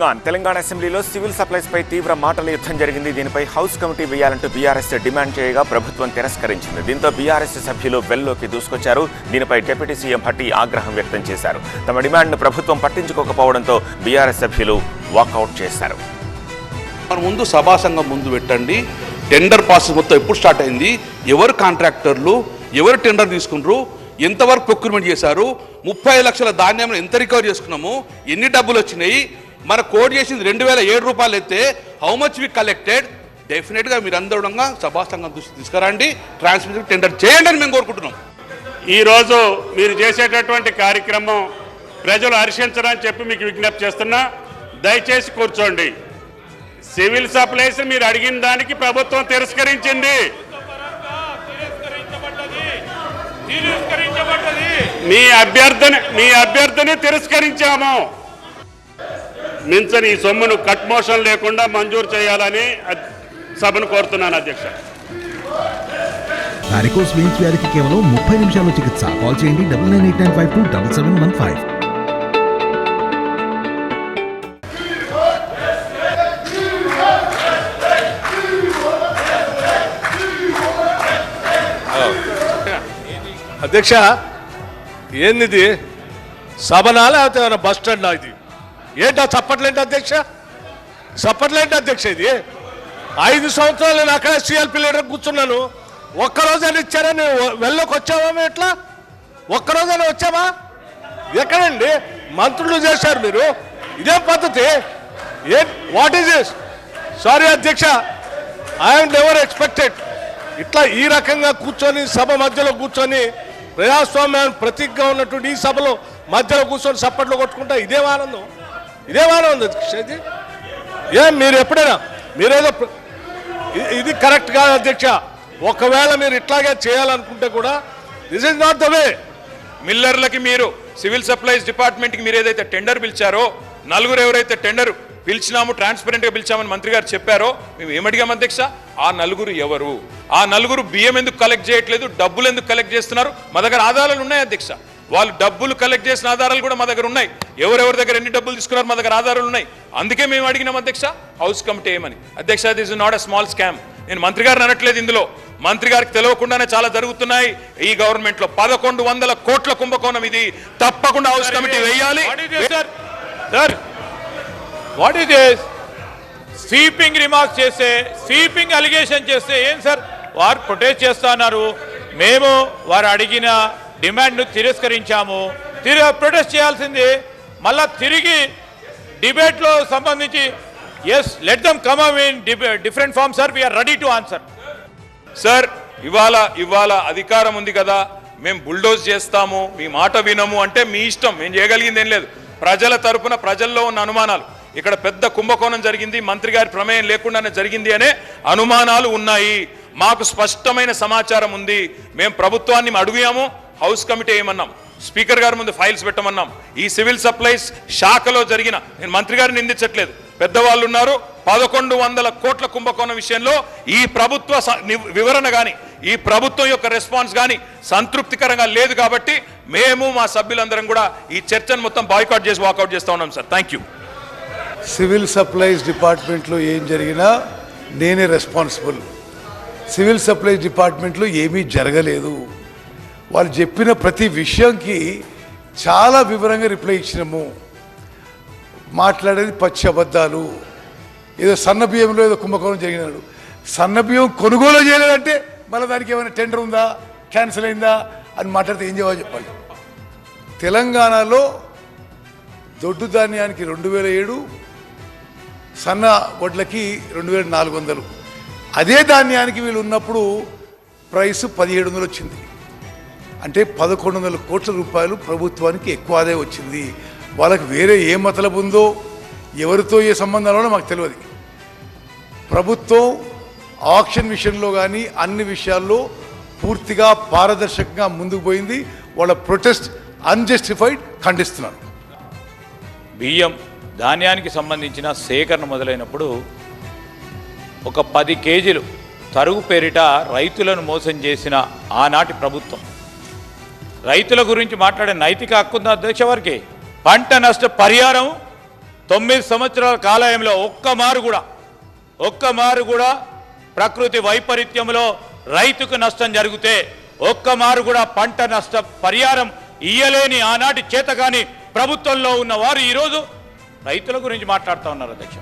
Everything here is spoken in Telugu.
తెలంగాణ అసెంబ్లీలో సివిల్ సప్లైస్ పై తీవ్ర మాటల యుద్ధం జరిగింది. దీనిపై హౌస్ కమిటీ వేయాలంటూ బీఆర్ఎస్ డిమాండ్ చేయగా ప్రభుత్వం తిరస్కరించింది. దీంతో బీఆర్ఎస్ సభ్యులు వెల్లోకి దూసుకొచ్చారు. దీనిపై డిప్యూటీ సీఎం భట్టి ఆగ్రహం వ్యక్తం చేశారు. తమ డిమాండ్ను ప్రభుత్వం పట్టించుకోకపోవడంతో బీఆర్ఎస్ సభ్యులు వాకౌట్ చేశారు. ముందు సభా సంఘం ముందు పెట్టండి. టెండర్ ప్రాసెస్ మొత్తం ఎప్పుడు స్టార్ట్ అయింది, ఎవరు కాంట్రాక్టర్లు, ఎవరు టెండర్ తీసుకున్నారు, ఎంతవరకు ప్రొక్యూర్మెంట్ చేశారు, 35 లక్షల ధాన్యం ఎంత రికవర్ చేసుకున్నాము, ఎన్ని డబ్బులు వచ్చినాయి, మన కోడ్ చేసింది 2007 రూపాయలు అయితే హౌ మచ్ వి కలెక్టెడ్. డెఫినెట్గా మీరు అందరూ సభా సంఘం తీసుకురండి, ట్రాన్స్మిషన్ టెండర్ చేయండి అని మేము కోరుకుంటున్నాం. ఈరోజు మీరు చేసేటటువంటి కార్యక్రమం ప్రజలు హర్షించరని చెప్పి మీకు విజ్ఞప్తి చేస్తున్నా. దయచేసి కూర్చోండి. సివిల్ సప్లైస్ మీరు అడిగిన దానికి ప్రభుత్వం తిరస్కరించింది. మీ అభ్యర్థన తిరస్కరించాము. మించని ఈ సొమ్మును కట్ మోషన్ లేకుండా మంజూరు చేయాలని సభను కోరుతున్నాను అధ్యక్ష. వారికోస్ వెయిన్స్ వ్యాధికి కేవలం 30 నిమిషాల్లో చికిత్స. కాల్ చేయండి 9989527715. అధ్యక్ష, ఏంది సభనా లేకపోతే ఏమైనా బస్ స్టాండ్? ఇది ఏంటా చప్పట్లేంటి అధ్యక్ష? చప్పట్లేంటి అధ్యక్ష? ఇది 5 సంవత్సరాలు నేను అక్కడ సిఎల్పి లీడర్ కూర్చున్నాను. ఒక్కరోజైనా ఇచ్చారా? నేను వెళ్ళకి వచ్చామా? ఎట్లా ఒక్కరోజైనా వచ్చామా? ఎక్కడండి మంత్రులు చేశారు మీరు? ఇదే పద్ధతి? What is this? సారీ అధ్యక్ష, ఐఎమ్ నెవర్ ఎక్స్పెక్టెడ్ ఇట్లా ఈ రకంగా కూర్చొని సభ మధ్యలో కూర్చొని ప్రజాస్వామ్యాన్ని ప్రతీకగా ఉన్నటువంటి ఈ సభలో మధ్యలో కూర్చొని చప్పట్లు కొట్టుకుంటా ఇదేం ఆనందం? అధ్యక్ష. ఏం మీరు ఎప్పుడైనా మీరేదో ఇది కరెక్ట్ కాదు అధ్యక్ష. ఒకవేళ మీరు ఇట్లాగే చేయాలనుకుంటే కూడా this is not the way. మిల్లర్లకి మీరు సివిల్ సప్లైస్ డిపార్ట్మెంట్కి మీరు ఏదైతే టెండర్ పిలిచారో, నలుగురు ఎవరైతే టెండర్ పిలిచినాము, ట్రాన్స్పరెంట్గా పిలిచామని మంత్రి గారు చెప్పారో, మేము ఏమడిగాం అధ్యక్ష? ఆ నలుగురు ఎవరు? ఆ నలుగురు బియ్యం ఎందుకు కలెక్ట్ చేయట్లేదు, డబ్బులు ఎందుకు కలెక్ట్ చేస్తున్నారు? మా దగ్గర ఆధారాలు ఉన్నాయి అధ్యక్ష. వాళ్ళు డబ్బులు కలెక్ట్ చేసిన ఆధారాలు కూడా మా దగ్గర ఉన్నాయి. ఎవరెవరి దగ్గర ఎన్ని డబ్బులు తీసుకున్నారు మా దగ్గర ఆధారాలు ఉన్నాయి. అందుకే మేము అడిగినాం అధ్యక్ష హౌస్ కమిటీ ఏమని. అధ్యక్ష, this is not a small scam. నేను మంత్రి గారిని అనట్లేదు. ఇందులో మంత్రి గారికి తెలియకుండానే చాలా జరుగుతున్నాయి ఈ గవర్నమెంట్ లో. 1100 కోట్ల కుంభకోణం ఇది. తప్పకుండా హౌస్ కమిటీ వేయాలి. What is this? Sweeping remarks చేస్తే, స్వీపింగ్ అలిగేషన్ చేస్తే ఏం సార్? వారు ప్రొటెస్ట్ చేస్తున్నారు. మేము వారు అడిగిన డిమాండ్ను తిరస్కరించాము. ప్రొటెస్ట్ చేయాల్సింది మళ్ళా తిరిగి డిబేట్లో సంబంధించి yes let them come in different form sir, we are ready to answer. Sir, ఇవాళ అధికారం ఉంది కదా, మేము బుల్డోజ్ చేస్తాము, మీ మాట వినము అంటే మీ ఇష్టం. మేము చేయగలిగింది ఏం లేదు. ప్రజల తరపున ప్రజల్లో ఉన్న అనుమానాలు, ఇక్కడ పెద్ద కుంభకోణం జరిగింది, మంత్రి గారి ప్రమేయం లేకుండానే జరిగింది అనే అనుమానాలు ఉన్నాయి. మాకు స్పష్టమైన సమాచారం ఉంది. మేము ప్రభుత్వాన్ని అడుగుయాము, హౌస్ కమిటీ ఏమన్నాం, స్పీకర్ గారి ముందు ఫైల్స్ పెట్టమన్నాం. ఈ సివిల్ సప్లైస్ శాఖలో జరిగిన, నేను మంత్రి గారిని నిందించట్లేదు, పెద్దవాళ్ళు ఉన్నారు, 1100 కోట్ల కుంభకోణం విషయంలో ఈ ప్రభుత్వ వివరణ కానీ, ఈ ప్రభుత్వం యొక్క రెస్పాన్స్ కానీ సంతృప్తికరంగా లేదు. కాబట్టి మేము మా సభ్యులందరం కూడా ఈ చర్చను మొత్తం బాయ్కాట్ చేసి వాకౌట్ చేస్తా ఉన్నాం sir. Thank you. Civil supplies డిపార్ట్మెంట్లో ఏం జరిగినా నేనే రెస్పాన్సిబుల్. సివిల్ సప్లైస్ డిపార్ట్మెంట్లో ఏమీ జరగలేదు. వాళ్ళు చెప్పిన ప్రతి విషయంకి చాలా వివరంగా రిప్లై ఇచ్చినాము. మాట్లాడేది పచ్చి అబద్ధాలు. ఏదో సన్న బియ్యంలో ఏదో కుంభకోణం జరిగినాడు. సన్న బియ్యం కొనుగోలు చేయలేదంటే మళ్ళీ దానికి ఏమైనా టెండర్ ఉందా, క్యాన్సిల్ అయిందా అని మాట్లాడితే ఏం జవాబు చెప్పాలి? తెలంగాణలో దొడ్డు ధాన్యానికి 2007, సన్న వడ్లకి 2400. అదే ధాన్యానికి వీళ్ళు ఉన్నప్పుడు ప్రైస్ 1700 వచ్చింది. అంటే 1100 కోట్ల రూపాయలు ప్రభుత్వానికి ఎక్కువ ఆదాయం వచ్చింది. వాళ్ళకి వేరే ఏ మతలబు ఉందో, ఎవరితో ఏ సంబంధాలు మాకు తెలియదు. ప్రభుత్వం ఆక్షన్ విషయంలో కానీ అన్ని విషయాల్లో పూర్తిగా పారదర్శకంగా ముందుకు పోయింది. వాళ్ళ ప్రొటెస్ట్ అన్జస్టిఫైడ్, ఖండిస్తున్నాను. బియ్యం ధాన్యానికి సంబంధించిన సేకరణ మొదలైనప్పుడు ఒక 10 కేజీలు తరుగు పేరిట రైతులను మోసం చేసిన ఆనాటి ప్రభుత్వం రైతుల గురించి మాట్లాడే నైతిక హక్కు ఉందా అధ్యక్ష వారికి? పంట నష్ట పరిహారం 9 సంవత్సరాల కాలంలో ఒక్క మారు కూడా ప్రకృతి వైపరీత్యంలో రైతుకు నష్టం జరిగితే ఒక్క మారు కూడా పంట నష్ట పరిహారం ఇయ్యలేని ఆనాటి చేతగాని ప్రభుత్వంలో ఉన్న వారు ఈరోజు రైతుల గురించి మాట్లాడుతూ ఉన్నారు అధ్యక్ష.